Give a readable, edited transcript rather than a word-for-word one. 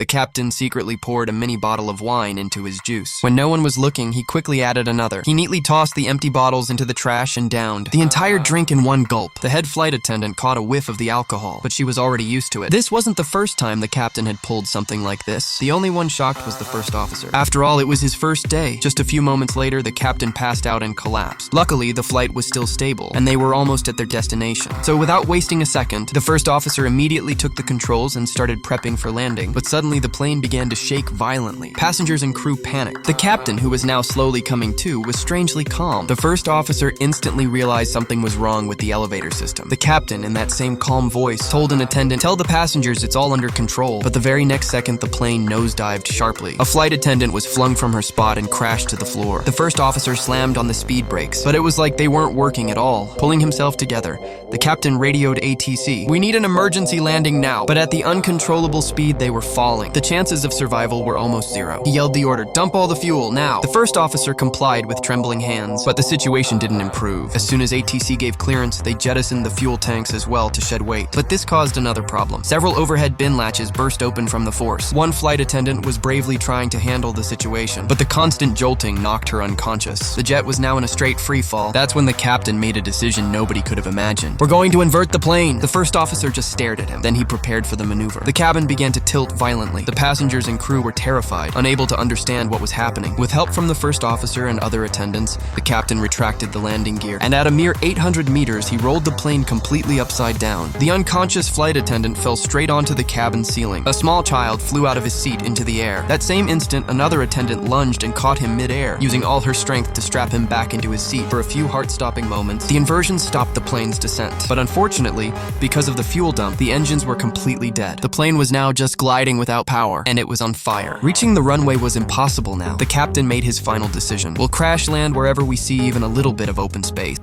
The captain secretly poured a mini bottle of wine into his juice. When no one was looking, he quickly added another. He neatly tossed the empty bottles into the trash and downed the entire drink in one gulp. The head flight attendant caught a whiff of the alcohol, but she was already used to it. This wasn't the first time the captain had pulled something like this. The only one shocked was the first officer. After all, it was his first day. Just a few moments later, the captain passed out and collapsed. Luckily, the flight was still stable, and they were almost at their destination. So without wasting a second, the first officer immediately took the controls and started prepping for landing. But suddenly, the plane began to shake violently. Passengers and crew panicked. The captain, who was now slowly coming to, was strangely calm. The first officer instantly realized something was wrong with the elevator system. The captain, in that same calm voice, told an attendant, "Tell the passengers it's all under control." But the very next second, the plane nosedived sharply. A flight attendant was flung from her spot and crashed to the floor. The first officer slammed on the speed brakes, but it was like they weren't working at all. Pulling himself together, the captain radioed ATC. "We need an emergency landing now." But at the uncontrollable speed, they were falling. The chances of survival were almost zero. He yelled the order, "Dump all the fuel, now!" The first officer complied with trembling hands, but the situation didn't improve. As soon as ATC gave clearance, they jettisoned the fuel tanks as well to shed weight. But this caused another problem. Several overhead bin latches burst open from the force. One flight attendant was bravely trying to handle the situation, but the constant jolting knocked her unconscious. The jet was now in a straight free fall. That's when the captain made a decision nobody could have imagined. "We're going to invert the plane." The first officer just stared at him. Then he prepared for the maneuver. The cabin began to tilt violently. The passengers and crew were terrified, unable to understand what was happening. With help from the first officer and other attendants, the captain retracted the landing gear, and at a mere 800 meters, he rolled the plane completely upside down. The unconscious flight attendant fell straight onto the cabin ceiling. A small child flew out of his seat into the air. That same instant, another attendant lunged and caught him mid-air, using all her strength to strap him back into his seat. For a few heart-stopping moments, the inversion stopped the plane's descent. But unfortunately, because of the fuel dump, the engines were completely dead. The plane was now just gliding without power, and it was on fire. Reaching the runway was impossible now. The captain made his final decision. "We'll crash land wherever we see even a little bit of open space."